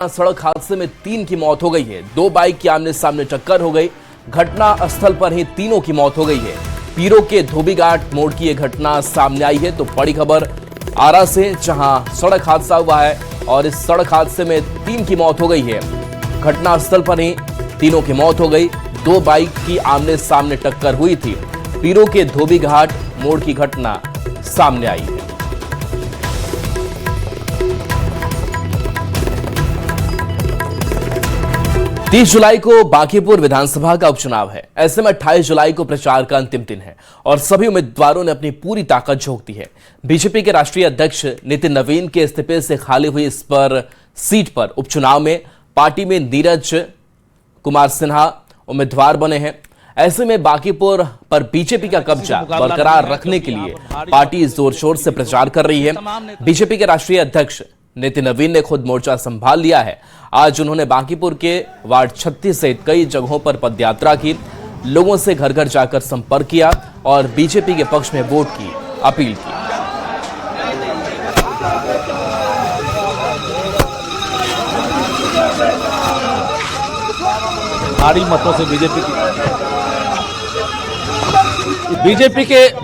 सड़क हादसे में 3 की मौत हो गई है। 2 बाइक की आमने सामने टक्कर हो गई। घटना स्थल पर ही तीनों की मौत हो गई है। पीरो के धोबीघाट मोड़ की यह घटना सामने आई है। तो बड़ी खबर आरा से, जहां सड़क हादसा हुआ है और इस सड़क हादसे में 3 की मौत हो गई है। घटना स्थल पर ही तीनों की मौत हो गई। 2 बाइक की आमने सामने टक्कर हुई थी। पीरो के धोबीघाट मोड़ की घटना सामने आई है। 30 जुलाई को बांकीपुर विधानसभा का उपचुनाव है। ऐसे में 28 जुलाई को प्रचार का अंतिम दिन है और सभी उम्मीदवारों ने अपनी पूरी ताकत झोंक दी है। बीजेपी के राष्ट्रीय अध्यक्ष नितिन नवीन के इस्तीफे से खाली हुई इस पर सीट पर उपचुनाव में पार्टी में नीरज कुमार सिन्हा उम्मीदवार बने हैं। ऐसे में बांकीपुर पर बीजेपी का कब्जा बरकरार रखने के लिए पार्टी जोर शोर से प्रचार कर रही है। बीजेपी के राष्ट्रीय अध्यक्ष नितिन नवीन ने खुद मोर्चा संभाल लिया है। आज उन्होंने बांकीपुर के वार्ड 36 सहित कई जगहों पर पदयात्रा की, लोगों से घर घर जाकर संपर्क किया और बीजेपी के पक्ष में वोट की अपील की। भारी मतों से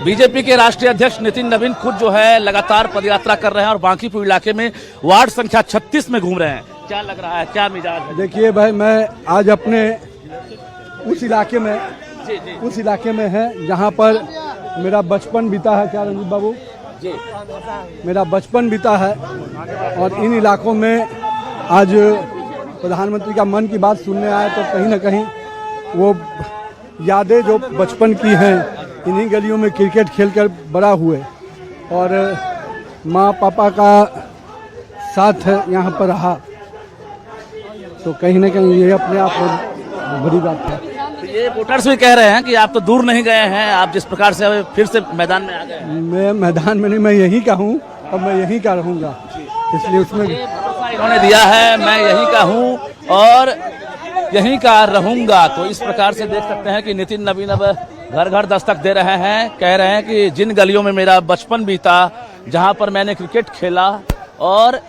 बीजेपी के राष्ट्रीय अध्यक्ष नितिन नवीन खुद जो है लगातार पदयात्रा कर रहे हैं और बांकीपुर इलाके में वार्ड संख्या 36 में घूम रहे हैं। क्या लग रहा है, क्या मिजाज है? देखिए भाई, मैं आज अपने उस इलाके में है जहां पर मेरा बचपन बीता है। क्या रंजीत बाबू जी, मेरा बचपन बीता है और इन इलाकों में आज प्रधानमंत्री का मन की बात सुनने आए तो कहीं ना कहीं वो यादें जो बचपन की हैं, इन्हीं गलियों में क्रिकेट खेलकर बड़ा हुए और माँ पापा का साथ यहाँ पर रहा, तो कहीं ना कहीं ये अपने आप में बड़ी बात है। तो ये वोटर्स भी कह रहे हैं कि आप तो दूर नहीं गए हैं, आप जिस प्रकार से फिर से मैदान में आ गए हैं। मैं मैदान में नहीं, मैं यहीं का हूँ और मैं यहीं का रहूँगा, इसलिए उसमें भरोसा इन्होंने दिया है, मैं यहीं का हूँ और यहीं का रहूंगा। तो इस प्रकार से देख सकते हैं कि नितिन नवीन अब घर घर दस्तक दे रहे हैं। कह रहे हैं कि जिन गलियों में मेरा बचपन बीता, जहां पर मैंने क्रिकेट खेला और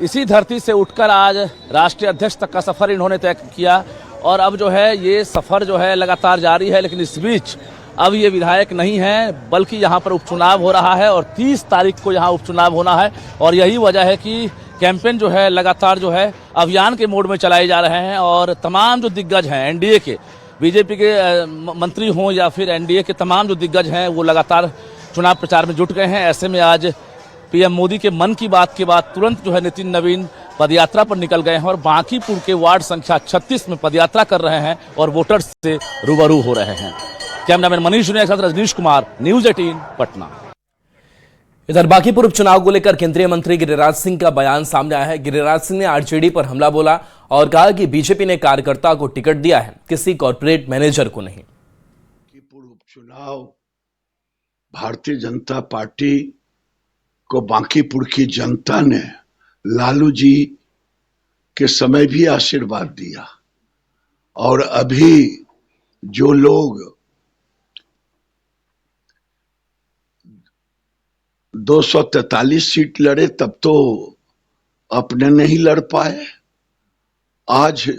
इसी धरती से उठकर आज राष्ट्रीय अध्यक्ष तक का सफर इन्होंने तय किया और अब जो है ये सफर जो है लगातार जारी है। लेकिन इस बीच अब ये विधायक नहीं है, बल्कि यहाँ पर उपचुनाव हो रहा है और 30 तारीख को यहाँ उपचुनाव होना है और यही वजह है कि कैंपेन जो है लगातार जो है अभियान के मोड में चलाए जा रहे हैं और तमाम जो दिग्गज हैं एनडीए के, बीजेपी के मंत्री हों या फिर एनडीए के तमाम जो दिग्गज हैं वो लगातार चुनाव प्रचार में जुट गए हैं। ऐसे में आज पीएम मोदी के मन की बात के बाद तुरंत जो है नितिन नवीन पदयात्रा पर निकल गए हैं और बांकीपुर के वार्ड संख्या 36 में पदयात्रा कर रहे हैं और वोटर्स से रूबरू हो रहे हैं। कैमरामैन मनीष जुनिया के साथ रजनीश कुमार, न्यूज 18 पटना। इधर बांकीपुर उपचुनाव को लेकर केंद्रीय मंत्री गिरिराज सिंह का बयान सामने आया है। गिरिराज सिंह ने आरजेडी पर हमला बोला और कहा कि बीजेपी ने कार्यकर्ता को टिकट दिया है, किसी कॉर्पोरेट मैनेजर को नहीं। बांकीपुर उपचुनाव भारतीय जनता पार्टी को बांकीपुर की जनता ने लालू जी के समय भी आशीर्वाद दिया और अभी जो लोग 243 सीट लड़े तब तो अपने नहीं लड़ पाए, आज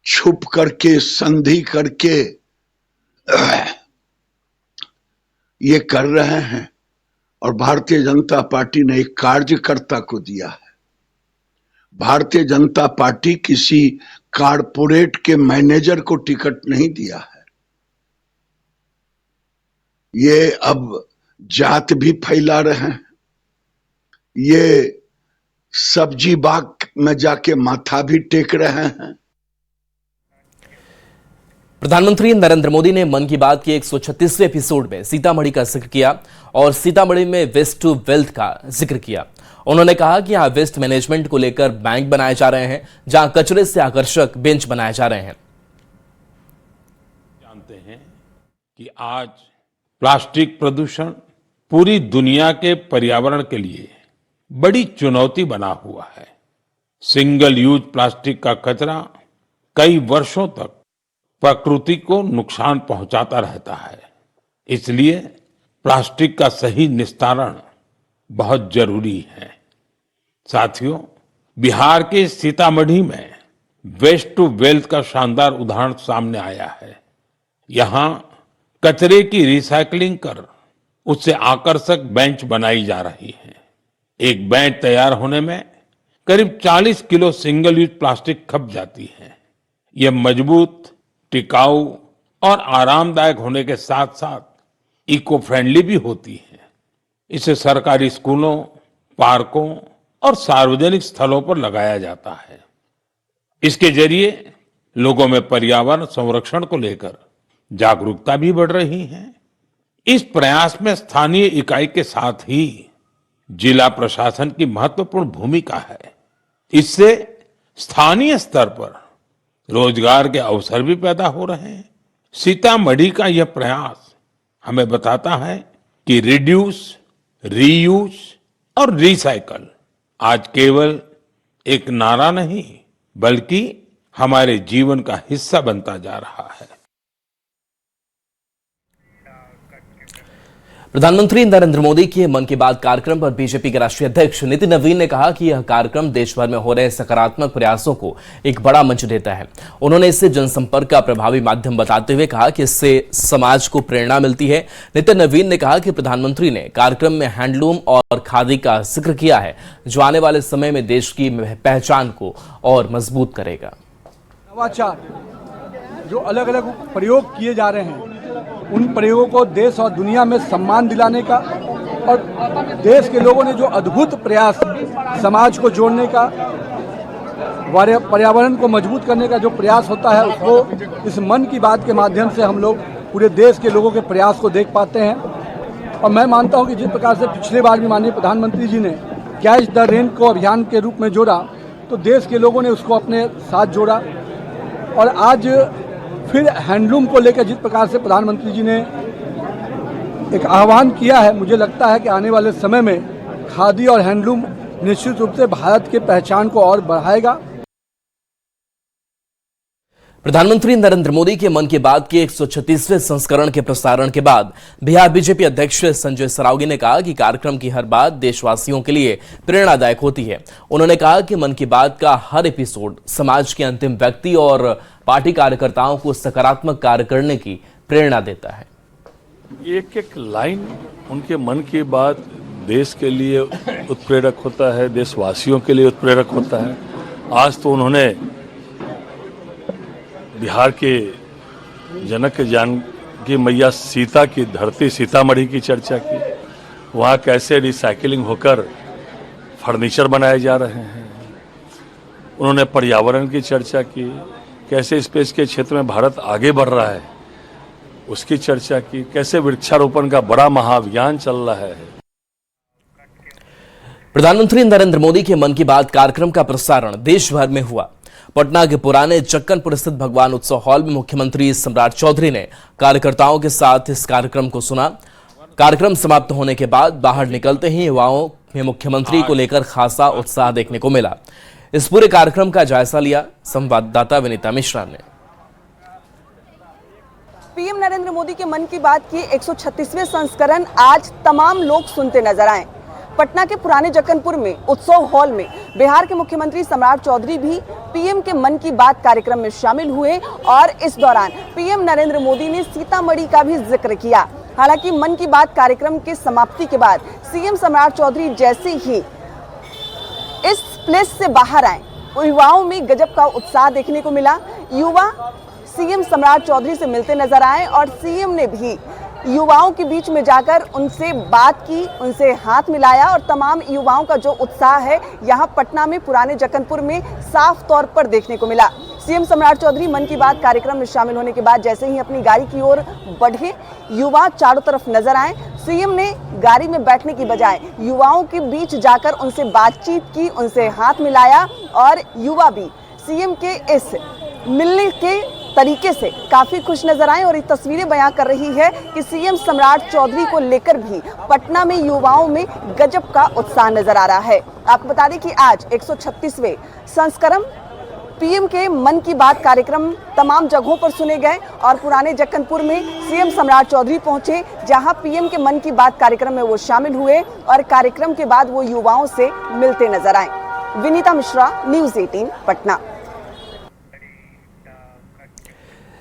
छुप करके संधि करके ये कर रहे हैं और भारतीय जनता पार्टी ने एक कार्यकर्ता को दिया है। भारतीय जनता पार्टी किसी कारपोरेट के मैनेजर को टिकट नहीं दिया है। ये अब जात भी फैला रहे हैं, ये सब्जी बाग में जाके माथा भी टेक रहे हैं। प्रधानमंत्री नरेंद्र मोदी ने मन की बात के 136वें एपिसोड में सीतामढ़ी का जिक्र किया और सीतामढ़ी में वेस्ट टू वेल्थ का जिक्र किया। उन्होंने कहा कि यहां वेस्ट मैनेजमेंट को लेकर बैंक बनाए जा रहे हैं, जहां कचरे से आकर्षक बेंच बनाए जा रहे हैं। जानते हैं कि आज प्लास्टिक प्रदूषण पूरी दुनिया के पर्यावरण के लिए बड़ी चुनौती बना हुआ है। सिंगल यूज प्लास्टिक का कचरा कई वर्षों तक प्रकृति को नुकसान पहुंचाता रहता है, इसलिए प्लास्टिक का सही निस्तारण बहुत जरूरी है। साथियों, बिहार के सीतामढ़ी में वेस्ट टू वेल्थ का शानदार उदाहरण सामने आया है। यहाँ कचरे की रिसाइकलिंग कर उससे आकर्षक बेंच बनाई जा रही है। एक बेंच तैयार होने में करीब 40 किलो सिंगल यूज प्लास्टिक खप जाती है। यह मजबूत, टिकाऊ और आरामदायक होने के साथ साथ इको फ्रेंडली भी होती है। इसे सरकारी स्कूलों, पार्कों और सार्वजनिक स्थलों पर लगाया जाता है। इसके जरिए लोगों में पर्यावरण संरक्षण को लेकर जागरूकता भी बढ़ रही है। इस प्रयास में स्थानीय इकाई के साथ ही जिला प्रशासन की महत्वपूर्ण भूमिका है। इससे स्थानीय स्तर पर रोजगार के अवसर भी पैदा हो रहे हैं। सीतामढ़ी का यह प्रयास हमें बताता है कि रिड्यूस, रीयूज और रिसाइकल आज केवल एक नारा नहीं बल्कि हमारे जीवन का हिस्सा बनता जा रहा है। प्रधानमंत्री नरेंद्र मोदी के मन की बात कार्यक्रम पर बीजेपी के राष्ट्रीय अध्यक्ष नितिन नवीन ने कहा कि यह कार्यक्रम देश भर में हो रहे सकारात्मक प्रयासों को एक बड़ा मंच देता है। उन्होंने इसे जनसंपर्क का प्रभावी माध्यम बताते हुए कहा कि इससे समाज को प्रेरणा मिलती है। नितिन नवीन ने कहा कि प्रधानमंत्री ने कार्यक्रम में हैंडलूम और खादी का जिक्र किया है, जो आने वाले समय में देश की पहचान को और मजबूत करेगा। नवाचार जो अलग अलग प्रयोग किए जा रहे हैं, उन प्रयोगों को देश और दुनिया में सम्मान दिलाने का और देश के लोगों ने जो अद्भुत प्रयास समाज को जोड़ने का, पर्यावरण को मजबूत करने का जो प्रयास होता है, उसको इस मन की बात के माध्यम से हम लोग पूरे देश के लोगों के प्रयास को देख पाते हैं। और मैं मानता हूं कि जिस प्रकार से पिछले बार भी माननीय प्रधानमंत्री जी ने कैच द रेन को अभियान के रूप में जोड़ा, तो देश के लोगों ने उसको अपने साथ जोड़ा। और आज फिर हैंडलूम को लेकर जिस प्रकार से प्रधानमंत्री जी ने एक आह्वान किया है, मुझे लगता है कि आने वाले समय में खादी और हैंडलूम निश्चित रूप से भारत की पहचान को और बढ़ाएगा। प्रधानमंत्री नरेंद्र मोदी के मन की बात के 136वें संस्करण के प्रसारण के बाद बिहार बीजेपी अध्यक्ष संजय सरावगी ने कहा कि कार्यक्रम की हर बात देशवासियों के लिए प्रेरणादायक होती है। उन्होंने कहा कि मन की बात का हर एपिसोड समाज के अंतिम व्यक्ति और पार्टी कार्यकर्ताओं को सकारात्मक कार्य करने की प्रेरणा देता है। एक एक लाइन उनके मन की बात देश के लिए उत्प्रेरक होता है, देशवासियों के लिए उत्प्रेरक होता है। आज तो उन्होंने बिहार के जनक जानकी मैया सीता की धरती सीतामढ़ी की चर्चा की। वहाँ कैसे रिसाइकिलिंग होकर फर्नीचर बनाए जा रहे हैं। उन्होंने पर्यावरण की चर्चा की, कैसे स्पेस के क्षेत्र में भारत आगे बढ़ रहा है उसकी चर्चा की, कैसे वृक्षारोपण का बड़ा महाअभियान चल रहा है। प्रधानमंत्री नरेंद्र मोदी के मन की बात कार्यक्रम का प्रसारण देश भर में हुआ। पटना के पुराने जक्कनपुर स्थित भगवान उत्सव हॉल में मुख्यमंत्री सम्राट चौधरी ने कार्यकर्ताओं के साथ इस कार्यक्रम को सुना। कार्यक्रम समाप्त होने के बाद बाहर निकलते ही युवाओं में मुख्यमंत्री को लेकर खासा उत्साह देखने को मिला। इस पूरे कार्यक्रम का जायजा लिया संवाददाता विनीता मिश्रा ने। पीएम नरेंद्र मोदी के मन की बात की 136वें संस्करण आज तमाम लोग सुनते नजर आए। पटना के पुराने जक्कनपुर में उत्सव हॉल में बिहार के मुख्यमंत्री सम्राट चौधरी भी पीएम के मन की बात कार्यक्रम में शामिल हुए और इस दौरान पीएम नरेंद्र मोदी ने सीतामढ़ी का भी जिक्र किया। हालांकि मन की बात कार्यक्रम के समाप्ति के बाद सीएम सम्राट चौधरी जैसे ही इस प्लेस से बाहर आए, युवाओं में गजब का उत्साह देखने को मिला। युवा सीएम सम्राट चौधरी से मिलते नजर आए और सीएम ने भी युवाओं के बीच में जाकर उनसे बात की, उनसे हाथ मिलाया और तमाम युवाओं का जो उत्साह है यहाँ पटना में पुराने जक्कनपुर में साफ तौर पर देखने को मिला। सीएम सम्राट चौधरी मन की बात कार्यक्रम में शामिल होने के बाद जैसे ही अपनी गाड़ी की ओर बढ़े, युवा चारों तरफ नजर आए। सीएम ने गाड़ी में बैठने की बजाय युवाओं के बीच जाकर उनसे बातचीत की, उनसे हाथ मिलाया और युवा भी सीएम के इस मिलने के तरीके से काफी खुश नजर आए। और ये तस्वीरें बयां कर रही है कि सीएम सम्राट चौधरी को लेकर भी पटना में युवाओं में गजब का उत्साह नजर आ रहा है। आपको बता दें कि आज 136वें संस्करण पीएम के मन की बात कार्यक्रम तमाम जगहों पर सुने गए और पुराने जक्कनपुर में सीएम सम्राट चौधरी पहुंचे, जहां पीएम के मन की बात कार्यक्रम में वो शामिल हुए और कार्यक्रम के बाद वो युवाओं से मिलते नजर आए। विनीता मिश्रा, न्यूज 18 पटना।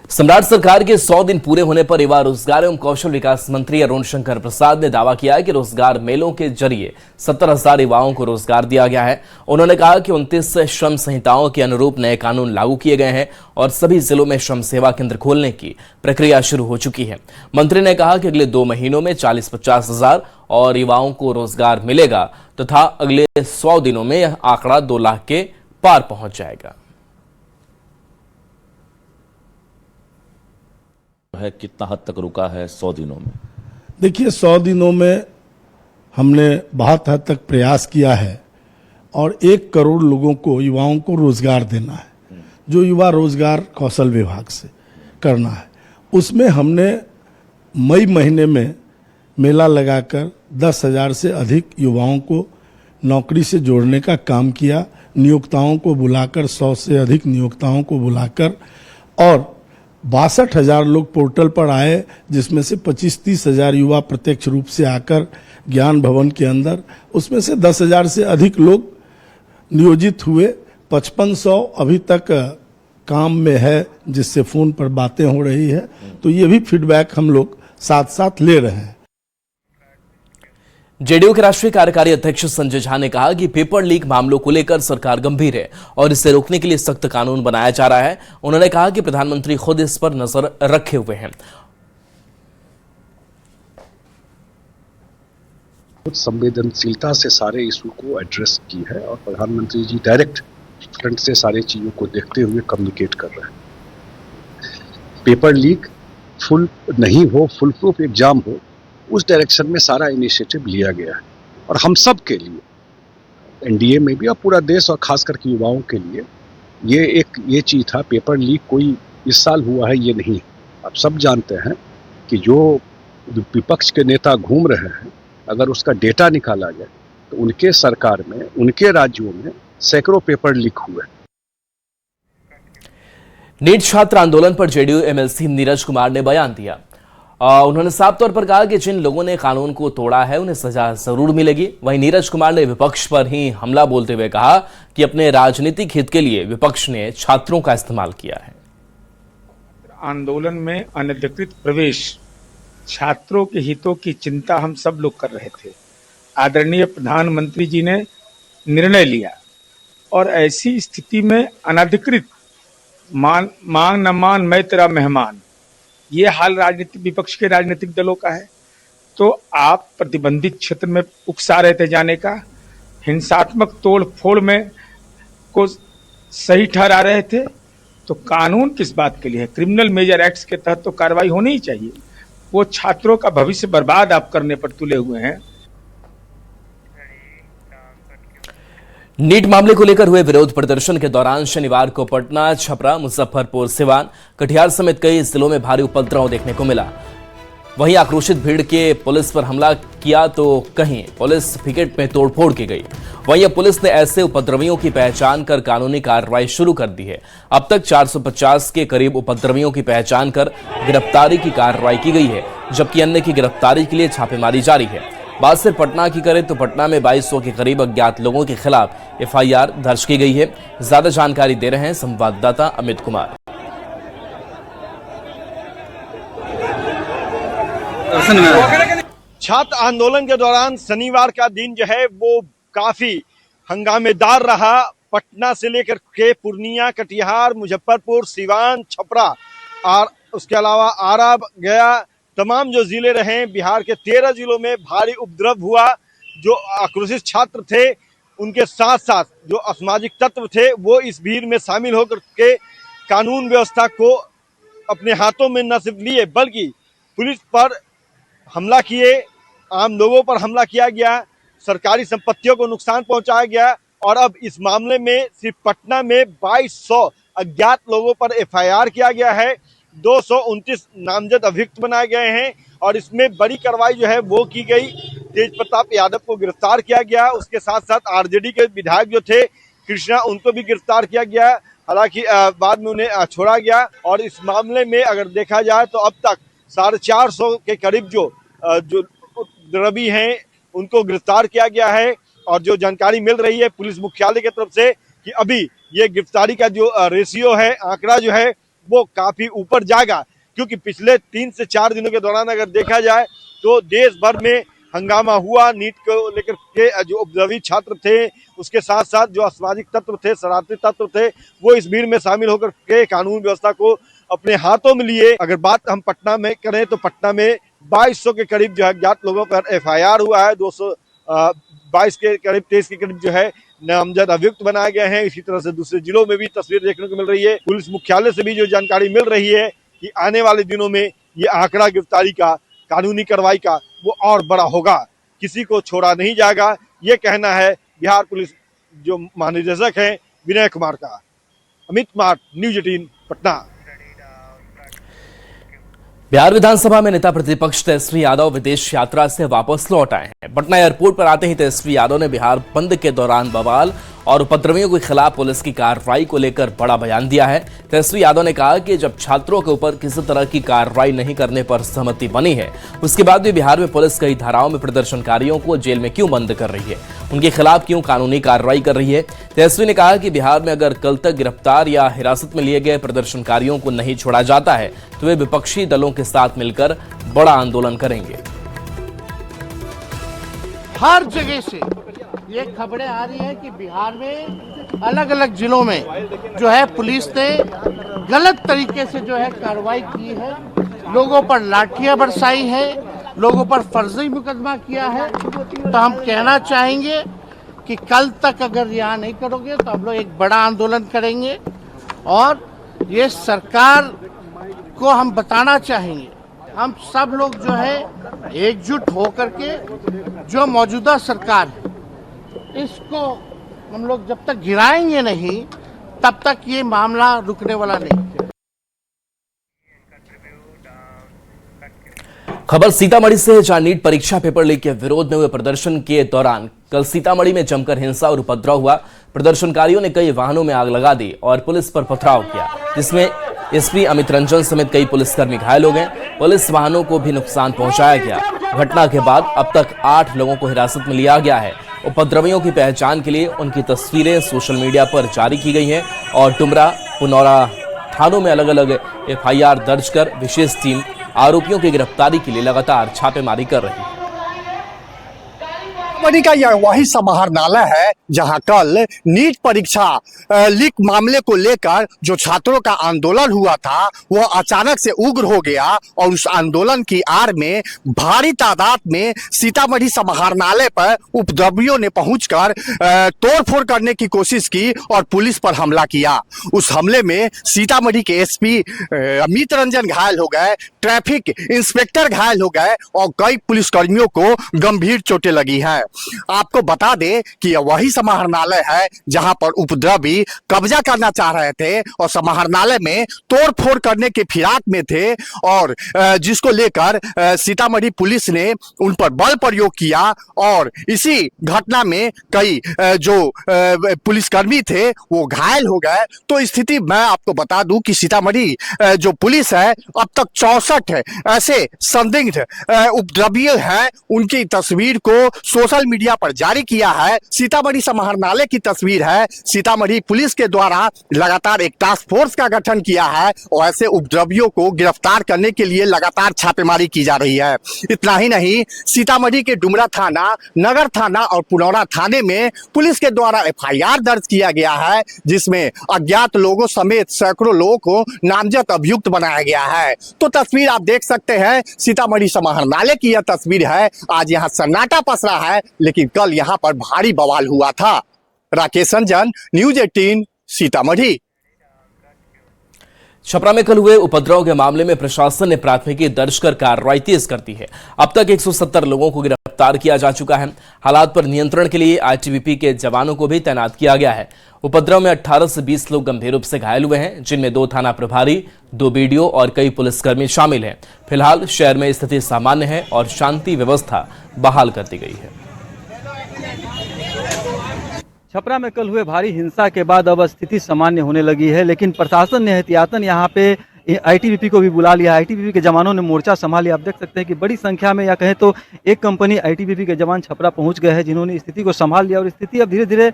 सम्राट सरकार के 100 दिन पूरे होने पर युवा रोजगार एवं कौशल विकास मंत्री अरुण शंकर प्रसाद ने दावा किया है कि रोजगार मेलों के जरिए 70,000 युवाओं को रोजगार दिया गया है। उन्होंने कहा कि 29 श्रम संहिताओं के अनुरूप नए कानून लागू किए गए हैं और सभी जिलों में श्रम सेवा केंद्र खोलने की प्रक्रिया शुरू हो चुकी है। मंत्री ने कहा कि अगले 2 महीनों में 40-50 हजार और युवाओं को रोजगार मिलेगा तथा अगले 100 दिनों में यह आंकड़ा 2 लाख के पार पहुंच जाएगा। है कितना हद तक रुका है 100 दिनों में? देखिए 100 दिनों में हमने बहुत हद तक प्रयास किया है और 1 करोड़ लोगों को, युवाओं को रोजगार देना है, जो युवा रोजगार कौशल विभाग से करना है। उसमें हमने मई महीने में मेला लगाकर 10,000 से अधिक युवाओं को नौकरी से जोड़ने का काम किया। नियोक्ताओं को बुलाकर 100 से अधिक नियोक्ताओं को बुलाकर और 62,000 लोग पोर्टल पर आए, जिसमें से 25-30 हजार युवा प्रत्यक्ष रूप से आकर ज्ञान भवन के अंदर, उसमें से 10,000 से अधिक लोग नियोजित हुए। 5500 अभी तक काम में है, जिससे फोन पर बातें हो रही है। तो ये भी फीडबैक हम लोग साथ साथ ले रहे हैं। जेडीयू के राष्ट्रीय कार्यकारी अध्यक्ष संजय झा ने कहा कि पेपर लीक मामलों को लेकर सरकार गंभीर है और इसे रोकने के लिए सख्त कानून बनाया जा रहा है। उन्होंने कहा कि प्रधानमंत्री खुद इस पर नजर रखे हुए हैं। संवेदनशीलता से सारे इशू को एड्रेस की है और प्रधानमंत्री जी डायरेक्ट फ्रंट से सारे चीजों को देखते हुए कम्युनिकेट कर रहे हैं। पेपर लीक फुल नहीं हो, फुल प्रूफ एग्जाम हो, उस डायरेक्शन में सारा इनिशिएटिव लिया गया है। और हम सब के लिए, एनडीए में भी और पूरा देश और खास करके युवाओं के लिए ये चीज था, पेपर लीक कोई इस साल हुआ है ये नहीं। आप सब जानते हैं कि जो विपक्ष के नेता घूम रहे हैं, अगर उसका डेटा निकाला जाए तो उनके सरकार में, उनके राज्यों में सैकड़ों पेपर लीक हुए। नीट छात्र आंदोलन पर जेडीयू एमएलसी नीरज कुमार ने बयान दिया। उन्होंने साफ तौर पर कहा कि जिन लोगों ने कानून को तोड़ा है उन्हें सजा जरूर मिलेगी। वहीं नीरज कुमार ने विपक्ष पर ही हमला बोलते हुए कहा कि अपने राजनीतिक हित के लिए विपक्ष ने छात्रों का इस्तेमाल किया है। आंदोलन में अनधिकृत प्रवेश, छात्रों के हितों की चिंता हम सब लोग कर रहे थे। आदरणीय प्रधानमंत्री जी ने निर्णय लिया और ऐसी स्थिति में अनधिकृत मांग न मान मैं तेरा मेहमान, ये हाल राजनीतिक विपक्ष के राजनीतिक दलों का है। तो आप प्रतिबंधित क्षेत्र में उकसा रहे थे जाने का, हिंसात्मक तोड़ फोड़ में को सही ठहरा रहे थे। तो कानून किस बात के लिए है? क्रिमिनल मेजर एक्ट्स के तहत तो कार्रवाई होनी ही चाहिए। वो छात्रों का भविष्य बर्बाद आप करने पर तुले हुए हैं। नीट मामले को लेकर हुए विरोध प्रदर्शन के दौरान शनिवार को पटना, छपरा, मुजफ्फरपुर, सिवान, कटिहार समेत कई जिलों में भारी उपद्रव देखने को मिला। वहीं आक्रोशित भीड़ के पुलिस पर हमला किया तो कहीं पुलिस पिकेट में तोड़फोड़ की गई। वहीं पुलिस ने ऐसे उपद्रवियों की पहचान कर कानूनी कार्रवाई शुरू कर दी है। अब तक 450 के करीब उपद्रवियों की पहचान कर गिरफ्तारी की कार्रवाई की गई है, जबकि अन्य की गिरफ्तारी के लिए छापेमारी जारी है। बात सिर्फ पटना की करें तो पटना में 2200 के करीब अज्ञात लोगों के खिलाफ एफआईआर दर्ज की गई है। ज्यादा जानकारी दे रहे हैं संवाददाता अमित कुमार। छात्र आंदोलन के दौरान शनिवार का दिन जो है वो काफी हंगामेदार रहा। पटना से लेकर के पूर्णिया, कटिहार, मुजफ्फरपुर, सिवान, छपरा और उसके अलावा आरा, गया, तमाम जो जिले रहे, बिहार के 13 जिलों में भारी उपद्रव हुआ। जो आक्रोशित छात्र थे उनके साथ साथ जो असामाजिक तत्व थे वो इस भीड़ में शामिल होकर के कानून व्यवस्था को अपने हाथों में न सिर्फ लिए बल्कि पुलिस पर हमला किए, आम लोगों पर हमला किया गया, सरकारी संपत्तियों को नुकसान पहुंचाया गया। और अब इस मामले में सिर्फ पटना में 2200 अज्ञात लोगों पर एफआईआर किया गया है। 229 नामजद अभियुक्त बनाए गए हैं और इसमें बड़ी कार्रवाई जो है वो की गई। तेज प्रताप यादव को गिरफ्तार किया गया, उसके साथ साथ आरजेडी के विधायक जो थे कृष्णा, उनको भी गिरफ्तार किया गया। हालांकि बाद में उन्हें छोड़ा गया। और इस मामले में अगर देखा जाए तो अब तक 450 के करीब जो उपद्रवी हैं उनको गिरफ्तार किया गया है। और जो जानकारी मिल रही है पुलिस मुख्यालय की तरफ से कि अभी ये गिरफ्तारी का जो रेशियो है, आंकड़ा जो है वो काफी ऊपर जाएगा, क्योंकि पिछले 3 से 4 दिनों के दौरान अगर देखा जाए तो देश भर में हंगामा हुआ। नीट को लेकर के जो उपद्रवी छात्र थे, उसके साथ साथ जो असामाजिक तत्व थे, शरारती तत्व थे, वो इस भीड़ में शामिल होकर के कानून व्यवस्था को अपने हाथों में लिए। अगर बात हम पटना में करें तो पटना में 2200 के करीब जो है अज्ञात लोगों पर FIR हुआ है, 222 के करीब 23 के करीब जो है नामजद अभियुक्त बनाए गए हैं। इसी तरह से दूसरे जिलों में भी तस्वीर देखने को मिल रही है। पुलिस मुख्यालय से भी जो जानकारी मिल रही है कि आने वाले दिनों में ये आंकड़ा गिरफ्तारी का, कानूनी कार्रवाई का वो और बड़ा होगा, किसी को छोड़ा नहीं जाएगा, ये कहना है बिहार पुलिस जो महानिदेशक हैं विनय कुमार का। अमित कुमार, न्यूज 18 पटना। बिहार विधानसभा में नेता प्रतिपक्ष तेजस्वी यादव विदेश यात्रा से वापस लौट आए हैं। पटना एयरपोर्ट पर आते ही तेजस्वी यादव ने बिहार बंद के दौरान बवाल और उपद्रवियों के खिलाफ पुलिस की कार्रवाई को लेकर बड़ा बयान दिया है। तेजस्वी यादव ने कहा कि जब छात्रों के ऊपर किसी तरह की कार्रवाई नहीं करने पर सहमति बनी है, उसके बाद भी बिहार में पुलिस कई धाराओं में प्रदर्शनकारियों को जेल में क्यों बंद कर रही है, उनके खिलाफ क्यों कानूनी कार्रवाई कर रही है। तेजस्वी ने कहा कि बिहार में अगर कल तक गिरफ्तार या हिरासत में लिए गए प्रदर्शनकारियों को नहीं छोड़ा जाता है तो वे विपक्षी दलों के साथ मिलकर बड़ा आंदोलन करेंगे। हर जगह से ये खबरें आ रही हैं कि बिहार में अलग अलग जिलों में जो है पुलिस ने गलत तरीके से जो है कार्रवाई की है, लोगों पर लाठियां बरसाई है, लोगों पर फर्जी मुकदमा किया है। तो हम कहना चाहेंगे कि कल तक अगर यहाँ नहीं करोगे तो हम लोग एक बड़ा आंदोलन करेंगे और ये सरकार को हम बताना चाहेंगे, हम सब लोग जो है एकजुट होकर के जो मौजूदा सरकार है इसको हम लोग जब तक गिराएंगे नहीं तब तक ये मामला रुकने वाला नहीं। खबर सीतामढ़ी से है, जहां नीट परीक्षा पेपर लीक के विरोध में हुए प्रदर्शन के दौरान कल सीतामढ़ी में जमकर हिंसा और उपद्रव हुआ। प्रदर्शनकारियों ने कई वाहनों में आग लगा दी और पुलिस पर पथराव किया, जिसमें एसपी अमित रंजन समेत कई पुलिसकर्मी घायल हो गए। पुलिस वाहनों को भी नुकसान पहुंचाया गया। घटना के बाद अब तक 8 लोगों को हिरासत में लिया गया है। उपद्रवियों की पहचान के लिए उनकी तस्वीरें सोशल मीडिया पर जारी की गई हैं और डुमरा, पुनौरा थानों में अलग अलग FIR दर्ज कर विशेष टीम आरोपियों की गिरफ्तारी के लिए लगातार छापेमारी कर रही है। सीतामढ़ी का यह वही समाहरणालय है जहां कल नीट परीक्षा लीक मामले को लेकर जो छात्रों का आंदोलन हुआ था वो अचानक से उग्र हो गया और उस आंदोलन की आड़ में भारी तादाद में सीतामढ़ी समाहरणालय पर उपद्रवियों ने पहुंचकर तोड़फोड़ करने की कोशिश की और पुलिस पर हमला किया। उस हमले में सीतामढ़ी के SP अमित रंजन घायल हो गए, ट्रैफिक इंस्पेक्टर घायल हो गए और कई पुलिसकर्मियों को गंभीर चोटें लगी हैं। आपको बता दें कि यह वही समाहरणालय है जहां पर उपद्रवी कब्जा करना चाह रहे थे और समाहरणालय में तोड़फोड़ करने के फिराक में थे और जिसको लेकर सीतामढ़ी पुलिस ने उन पर बल प्रयोग किया और इसी घटना में कई जो पुलिसकर्मी थे वो घायल हो गए। तो स्थिति मैं आपको बता दूं कि सीतामढ़ी जो पुलिस है अब तक 64 ऐसे संदिग्ध उपद्रवी हैं, उनकी तस्वीर को सोशल मीडिया पर जारी किया है। सीतामढ़ी समाहरणालय की तस्वीर है। सीतामढ़ी पुलिस के द्वारा लगातार एक टास्क फोर्स का गठन किया है और ऐसे उपद्रवियों को गिरफ्तार करने के लिए लगातार छापेमारी की जा रही है। इतना ही नहीं, सीतामढ़ी के डुमरा थाना, नगर थाना और पुनौरा थाने में पुलिस के द्वारा FIR दर्ज किया गया है, जिसमें अज्ञात लोगों समेत सैकड़ों लोगों को नामजद अभियुक्त बनाया गया है। तो तस्वीर आप देख सकते हैं, सीतामढ़ी समाहरणालय की यह तस्वीर है। आज यहाँ सन्नाटा पसरा है, लेकिन कल यहाँ पर भारी बवाल हुआ था। राकेश रंजन, न्यूज 18 सीतामढ़ी। छपरा में कल हुए उपद्रव के मामले में प्रशासन ने प्राथमिकी दर्ज कर कार्रवाई तेज कर दी है। अब तक 170 लोगों को गिरफ्तार किया जा चुका है। हालात पर नियंत्रण के लिए ITBP के जवानों को भी तैनात किया गया है। उपद्रव में 18 से 20 लोग गंभीर रूप से घायल हुए हैं, जिनमें 2 थाना प्रभारी, 2 BDO और कई पुलिसकर्मी शामिल हैं। फिलहाल शहर में स्थिति सामान्य है और शांति व्यवस्था बहाल कर दी गई है। छपरा में कल हुए भारी हिंसा के बाद अब स्थिति सामान्य होने लगी है, लेकिन प्रशासन ने एहतियातन यहाँ पे आईटीबीपी को भी बुला लिया। आईटीबीपी के जवानों ने मोर्चा संभाल लिया। आप देख सकते हैं कि बड़ी संख्या में, या कहें तो एक कंपनी आईटीबीपी के जवान छपरा पहुंच गए हैं, जिन्होंने स्थिति को संभाल लिया और स्थिति अब धीरे धीरे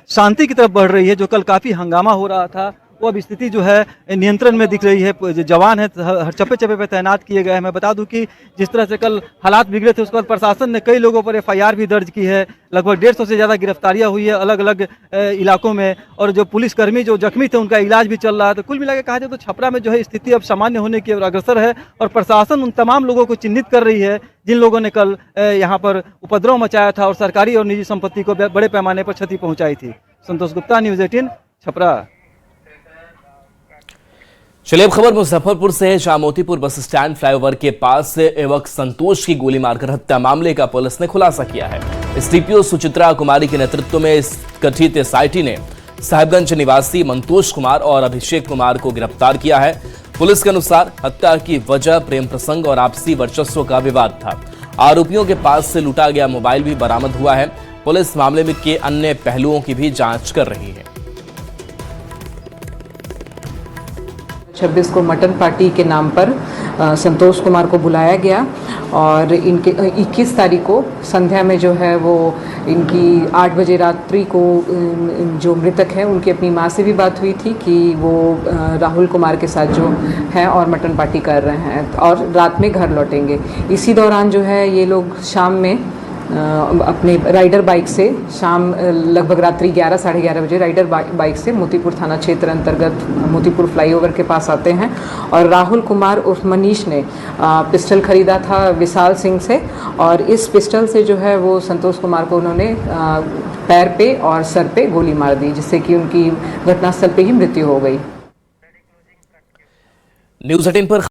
शांति की तरफ बढ़ रही है। जो कल काफ़ी हंगामा हो रहा था वो अब स्थिति जो है नियंत्रण में दिख रही है। जो जवान है हर चप्पे चप्पे पे तैनात किए गए हैं। मैं बता दूं कि जिस तरह से कल हालात बिगड़े थे, उसके बाद प्रशासन ने कई लोगों पर एफआईआर भी दर्ज की है। लगभग 150 से ज़्यादा गिरफ्तारियां हुई है अलग अलग इलाकों में, और जो पुलिसकर्मी जो जख्मी थे उनका इलाज भी चल रहा है। तो कुल मिला के कहा जाए तो छपरा में जो है स्थिति अब सामान्य होने की ओर अग्रसर है, और प्रशासन उन तमाम लोगों को चिन्हित कर रही है जिन लोगों ने कल यहाँ पर उपद्रव मचाया था और सरकारी और निजी संपत्ति को बड़े पैमाने पर क्षति पहुँचाई थी। संतोष गुप्ता, न्यूज़ 18 छपरा। चलिए अब खबर मुजफ्फरपुर से है, जहां मोतीपुर बस स्टैंड फ्लाईओवर के पास से युवक संतोष की गोली मारकर हत्या मामले का पुलिस ने खुलासा किया है। एसडीपीओ सुचित्रा कुमारी के नेतृत्व में इस गठित एसआईटी ने साहिबगंज निवासी मंतोष कुमार और अभिषेक कुमार को गिरफ्तार किया है। पुलिस के अनुसार हत्या की वजह प्रेम प्रसंग और आपसी वर्चस्व का विवाद था। आरोपियों के पास से लूटा गया मोबाइल भी बरामद हुआ है। पुलिस मामले में के अन्य पहलुओं की भी जांच कर रही है। 26 को मटन पार्टी के नाम पर संतोष कुमार को बुलाया गया, और इनके 21 तारीख को संध्या में जो है वो इनकी 8 बजे रात्रि को जो मृतक है उनकी अपनी माँ से भी बात हुई थी कि वो राहुल कुमार के साथ जो है और मटन पार्टी कर रहे हैं और रात में घर लौटेंगे। इसी दौरान जो है ये लोग शाम में अपने राइडर बाइक से शाम लगभग रात्रि 11 साढ़े 11 बजे राइडर बाइक से मोतीपुर थाना क्षेत्र अंतर्गत मोतीपुर फ्लाईओवर के पास आते हैं, और राहुल कुमार उर्फ मनीष ने पिस्टल खरीदा था विशाल सिंह से, और इस पिस्टल से जो है वो संतोष कुमार को उन्होंने पैर पे और सर पे गोली मार दी, जिससे कि उनकी घटनास्थल पे ही मृत्यु हो गई। न्यूज़ 18 पर